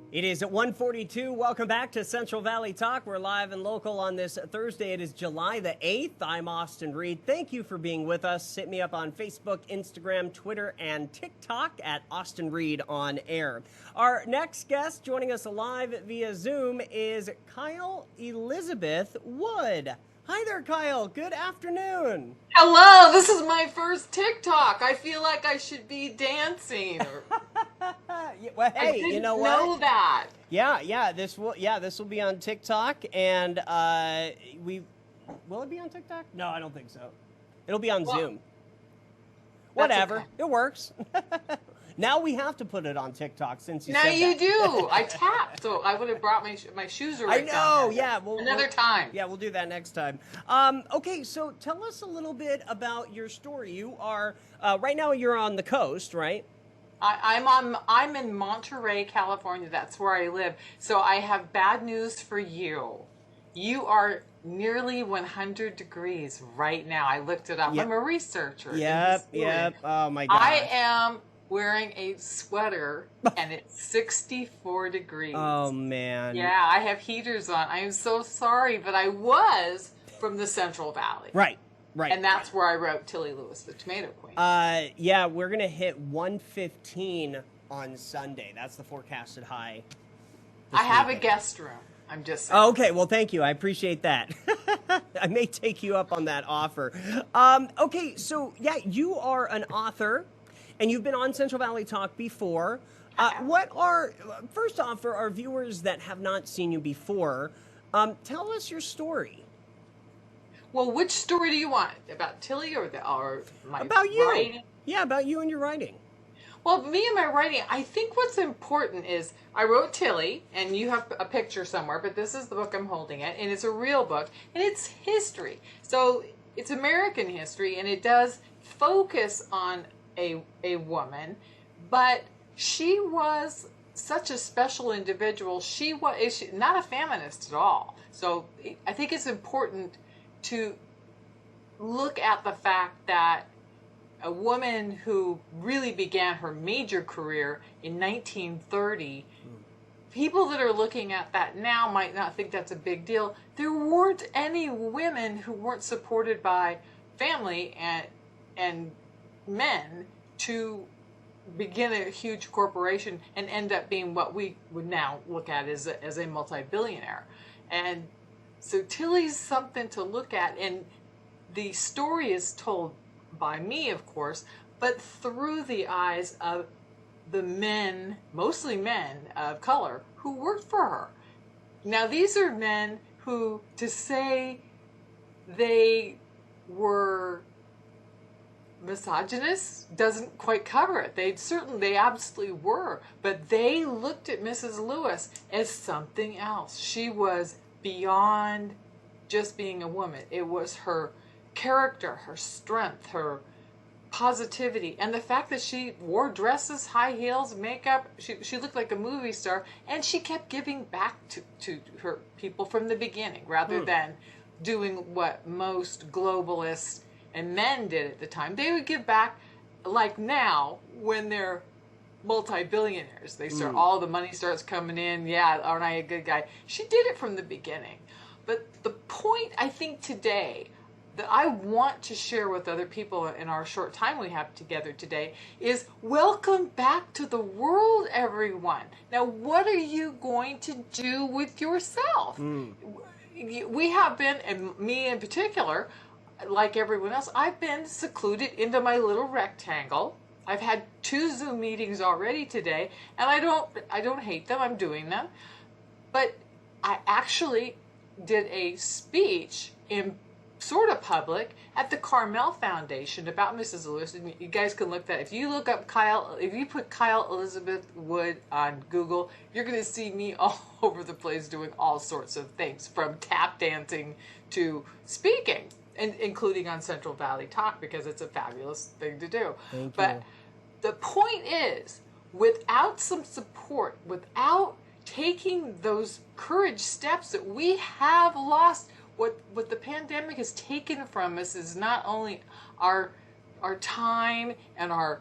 It is at 1:42. Welcome back to Central Valley Talk. We're live and local on this Thursday. It is July the 8th. I'm Austin Reed. Thank you for being with us. Hit me up on Facebook, Instagram, Twitter, and TikTok at Austin Reed on air. Our next guest joining us live via Zoom is Kyle Elizabeth Wood. Hi there, Kyle. Good afternoon. Hello, this is my first TikTok. I feel like I should be dancing. Well, hey, you know what? Know that. Yeah. This will be on TikTok, and will it be on TikTok? No, I don't think so. It'll be on Zoom. Whatever, okay. It works. Now we have to put it on TikTok since you said that. Now you do. I tapped, so I would have brought my shoes right down. I know, yeah. Another time. Yeah, we'll do that next time. Okay, so tell us a little bit about your story. You are, right now you're on the coast, right? I'm in Monterey, California. That's where I live. So I have bad news for you. You are nearly 100 degrees right now. I looked it up. Yep. I'm a researcher. Yep. Oh my God. I am wearing a sweater and it's 64 degrees. Oh man. Yeah, I have heaters on. I am so sorry, but I was from the Central Valley. Right. And that's where I wrote Tilly Lewis, the Tomato Queen. Yeah, we're going to hit 115 on Sunday. That's the forecasted high. I have a guest room. I'm just saying. Oh, okay, well, thank you. I appreciate that. I may take you up on that offer. Okay, so, yeah, you are an author, and you've been on Central Valley Talk before. First off, for our viewers that have not seen you before, tell us your story. Well, which story do you want? About Tilly or my about you? Writing? Yeah, about you and your writing. Well, me and my writing, I think what's important is I wrote Tilly, and you have a picture somewhere, but this is the book I'm holding it, and it's a real book, and it's history. So it's American history, and it does focus on a woman, but she was such a special individual. She was not a feminist at all. So I think it's important to look at the fact that a woman who really began her major career in 1930, people that are looking at that now might not think that's a big deal. There weren't any women who weren't supported by family and men to begin a huge corporation and end up being what we would now look at as a multi-billionaire. And so Tilly's something to look at, and the story is told by me, of course, but through the eyes of the men, mostly men of color, who worked for her. Now, these are men who, to say they were misogynist doesn't quite cover it. They absolutely were, but they looked at Mrs. Lewis as something else. She was beyond just being a woman. It was her character, her strength, her positivity, and the fact that she wore dresses, high heels, makeup. She looked like a movie star, and she kept giving back to her people from the beginning, rather than doing what most globalists and men did at the time. They would give back, like now, when they're multi-billionaires. They start, all the money starts coming in. Yeah, aren't I a good guy? She did it from the beginning. But the point, I think, today that I want to share with other people in our short time we have together today is welcome back to the world, everyone. Now, what are you going to do with yourself? We have been, and me in particular, like everyone else, I've been secluded into my little rectangle. I've had 2 Zoom meetings already today, and I don't hate them. I'm doing them. But I actually did a speech in sort of public at the Carmel Foundation about Mrs. Lewis, and you guys can look that. If you look up if you put Kyle Elizabeth Wood on Google, you're going to see me all over the place doing all sorts of things, from tap dancing to speaking, and including on Central Valley Talk, because it's a fabulous thing to do. But the point is, without some support, without taking those courage steps that we have lost, what the pandemic has taken from us is not only our time and our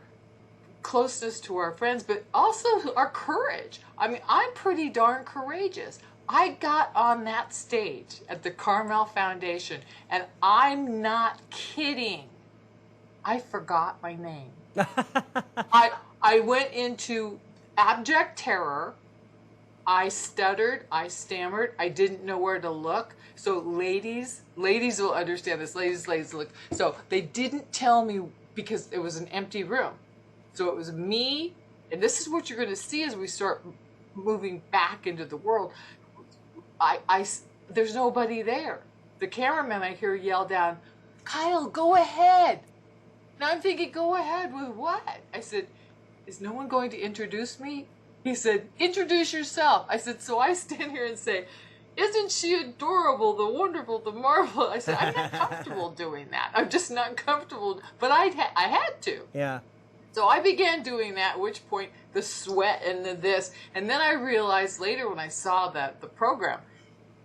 closeness to our friends, but also our courage. I mean, I'm pretty darn courageous. I got on that stage at the Carmel Foundation, and I'm not kidding. I forgot my name. I went into abject terror. I stuttered, I stammered, I didn't know where to look. So ladies will understand this. Ladies look. So they didn't tell me because it was an empty room. So it was me, and this is what you're going to see as we start moving back into the world. There's nobody there. The cameraman I hear yell down, "Kyle, go ahead." Now I'm thinking, go ahead with what? I said, is no one going to introduce me? He said, introduce yourself. I said, so I stand here and say, isn't she adorable, the wonderful, the marvelous? I said, I'm not comfortable doing that. I'm just not comfortable. But I had to. Yeah. So I began doing that, at which point the sweat and this. And then I realized later when I saw that the program,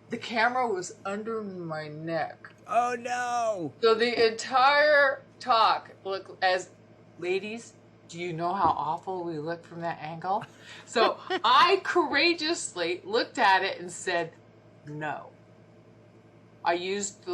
the camera was under my neck. Oh, no. So the entire talk, look, as ladies, do you know how awful we look from that angle? So I courageously looked at it and said, no. I used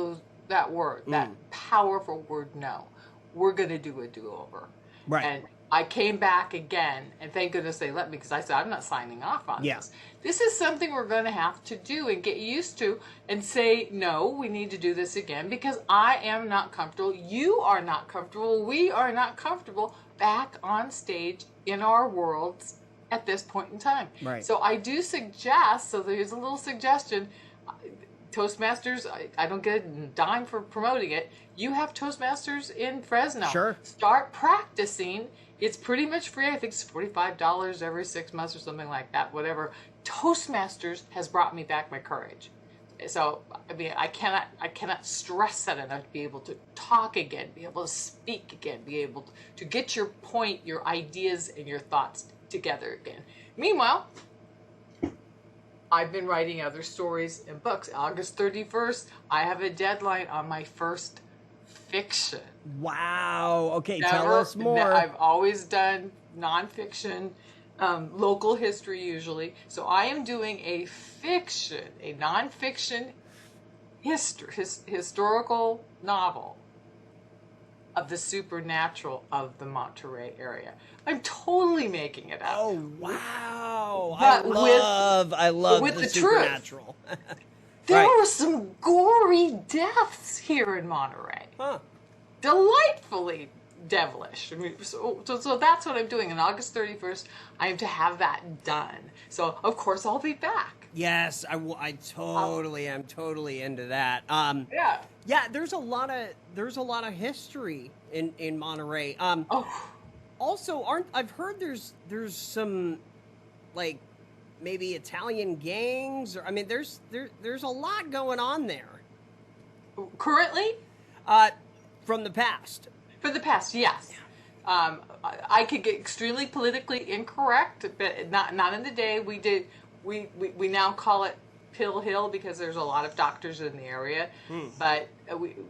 that word, that powerful word, no. We're going to do a do-over. Right. And I came back again, and thank goodness they let me, because I said, I'm not signing off on this. This is something we're going to have to do and get used to and say, no, we need to do this again because I am not comfortable. You are not comfortable. We are not comfortable back on stage in our worlds at this point in time. Right. So I do suggest, so there's a little suggestion, Toastmasters, I don't get a dime for promoting it. You have Toastmasters in Fresno. Sure. Start practicing. It's pretty much free. I think it's $45 every 6 months or something like that, whatever. Toastmasters has brought me back my courage. So, I mean, I cannot stress that enough to be able to talk again, be able to speak again, be able to get your point, your ideas, and your thoughts together again. Meanwhile, I've been writing other stories and books. August 31st, I have a deadline on my first fiction. Wow. Okay, tell us more. I've always done nonfiction, local history usually. So I am doing a nonfiction historical novel of the supernatural of the Monterey area. I'm totally making it up. Oh, wow. But I love with the the truth. supernatural. There Right. were some gory deaths here in Monterey. Huh. Delightfully devilish. I mean, so that's what I'm doing. On August 31st, I am to have that done. So, of course, I'll be back. Yes, I totally am totally into that. Yeah. Yeah, there's a lot of history in Monterey. Also, I've heard there's some like maybe Italian gangs, or I mean there's a lot going on there. Currently? From the past. For the past, yes. I could get extremely politically incorrect, but not in the day. We now call it Pill Hill because there's a lot of doctors in the area. But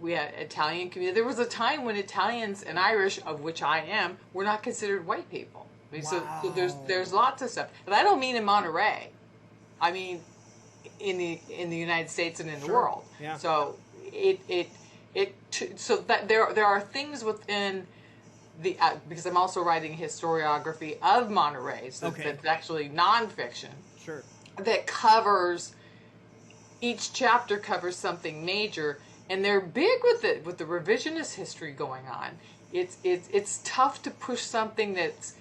we had Italian community. There was a time when Italians and Irish, of which I am, were not considered white people. I mean, Wow. so there's lots of stuff. But I don't mean in Monterey. I mean in the United States and in the world. Yeah. So so that there are things within the because I'm also writing historiography of Monterey, so that's actually nonfiction. Sure. That covers each chapter covers something major, and they're big with it with the revisionist history going on. It's tough to push something that's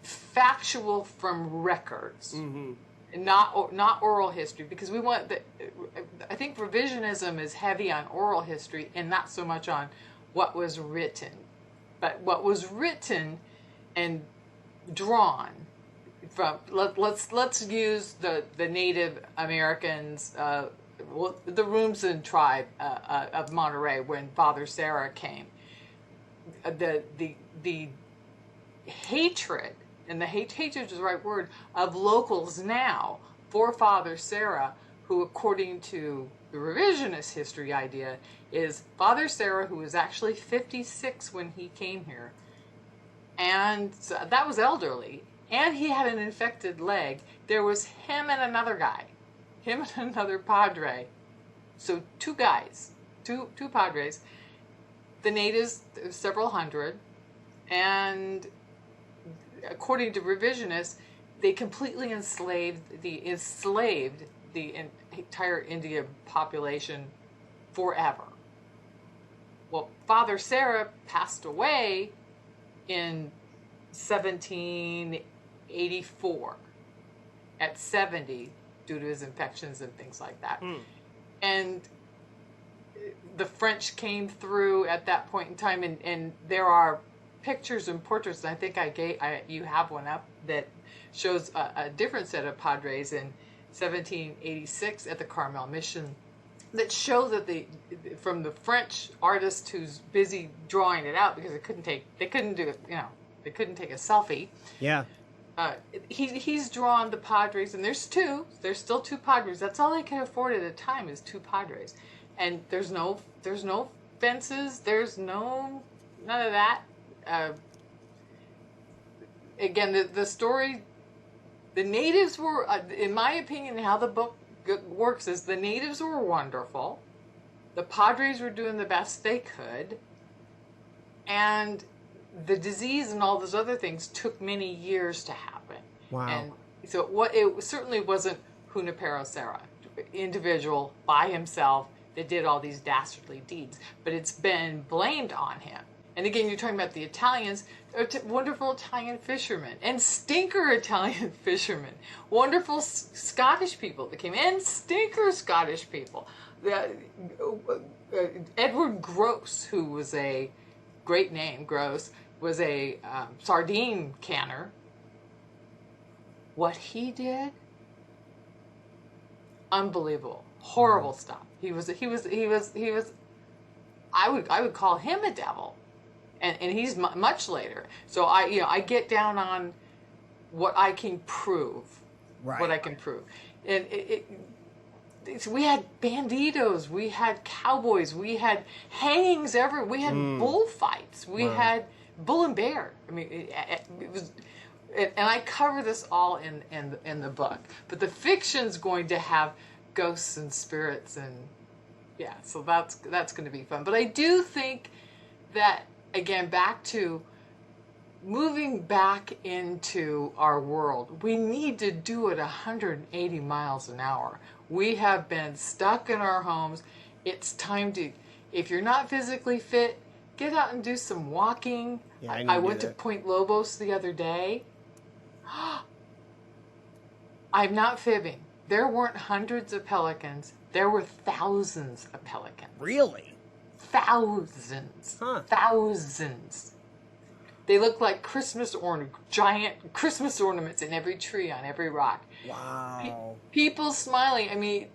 factual from records. Mm-hmm. Not oral history, because we want I think revisionism is heavy on oral history and not so much on what was written, but what was written and drawn from. Let's use the Native Americans, the Rumsen tribe of Monterey when Father Sarah came. The hatred. And the hatred is the right word, of locals now for Father Sarah, who according to the revisionist history idea is Father Sarah, who was actually 56 when he came here, And so that was elderly. And he had an infected leg. There was him and another guy. Him and another padre. So two guys. Two padres. The natives, several hundred. And according to revisionists, they completely enslaved the entire India population forever. Well, Father Sarah passed away in 1784 at 70 due to his infections and things like that. And the French came through at that point in time, and there are pictures and portraits, and I think you have one up that shows a different set of padres in 1786 at the Carmel Mission that show that from the French artist who's busy drawing it out because they couldn't take a selfie. Yeah. He's drawn the padres, and there's still two padres. That's all they can afford at a time is two padres, and there's no fences. There's none of that. Again, the story, the natives were, in my opinion, how the book works is the natives were wonderful. The padres were doing the best they could, and the disease and all those other things took many years to happen. Wow. And so it certainly wasn't Junipero Serra, individual by himself that did all these dastardly deeds, but it's been blamed on him. And again, you're talking about the Italians, wonderful Italian fishermen, and stinker Italian fishermen, wonderful Scottish people that came in, and stinker Scottish people. Edward Gross, who was a great name, Gross, was a sardine canner. What he did, unbelievable, horrible stuff. He was. I would call him a devil, and he's much later. So I get down on what I can prove, right. What I can prove, and we had banditos, we had cowboys, we had hangings everywhere, we had bullfights, we had bull and bear. I mean, it was, and I cover this all in the book. But the fiction's going to have ghosts and spirits, and yeah, so that's going to be fun. But I do think that, again, back to moving back into our world, we need to do it 180 miles an hour. We have been stuck in our homes. It's time to, if you're not physically fit, get out and do some walking. Yeah, I went to Point Lobos the other day. I'm not fibbing. There weren't hundreds of pelicans. There were thousands of pelicans. Really? Thousands. Huh. Thousands. They look like giant Christmas ornaments in every tree, on every rock. Wow. People smiling. I mean,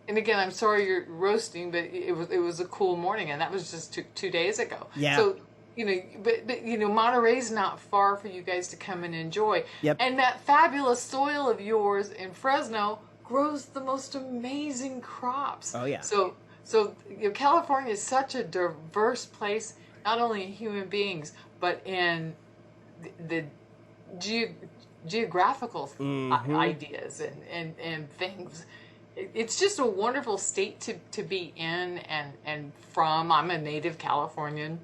and again, I'm sorry you're roasting, but it was a cool morning, and that was just two days ago. Yeah. So, but Monterey's not far for you guys to come and enjoy. Yep. And that fabulous soil of yours in Fresno grows the most amazing crops. Oh, yeah. So California is such a diverse place, not only in human beings, but in the geographical ideas and things. It's just a wonderful state to be in and from. I'm a native Californian,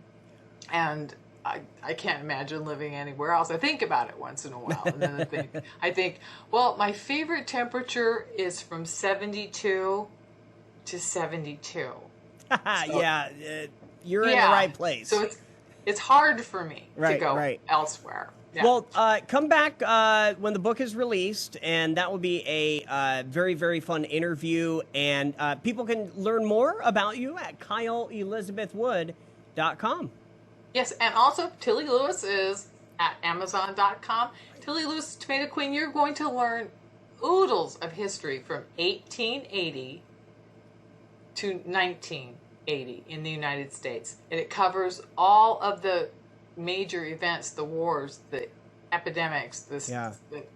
and I can't imagine living anywhere else. I think about it once in a while, and then I think, well, my favorite temperature is from 72 to 72. Yeah, you're in the right place. So it's hard for me to go elsewhere. Yeah. Well, come back when the book is released, and that will be a very, very fun interview. And people can learn more about you at KyleElizabethWood.com. Yes, and also Tilly Lewis is at Amazon.com. Tilly Lewis, Tomato Queen, you're going to learn oodles of history from 1880 to 1980 in the United States. And it covers all of the major events, the wars, the epidemics, the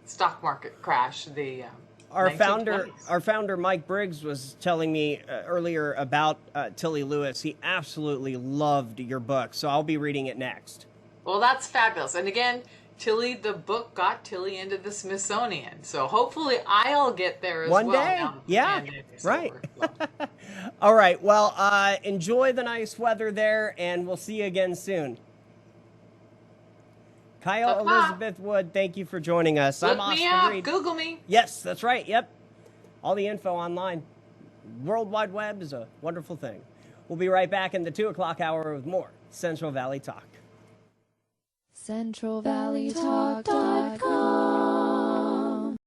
stock market crash, the our 1920s. founder Mike Briggs was telling me earlier about Tilly Lewis. He absolutely loved your book, so I'll be reading it next. Well, that's fabulous. And again, Tilly, the book got Tilly into the Smithsonian. So hopefully I'll get there as One well. day. Now the Yeah. pandemic's Right. over. So. All right. Well, enjoy the nice weather there, and we'll see you again soon. Kyle Ta-ta. Elizabeth Wood, thank you for joining us. I'm Look me Austin up. Reed. Google me. Yes, that's right. Yep. All the info online. World Wide Web is a wonderful thing. We'll be right back in the 2 o'clock hour with more Central Valley Talk. CentralValleyTalk.com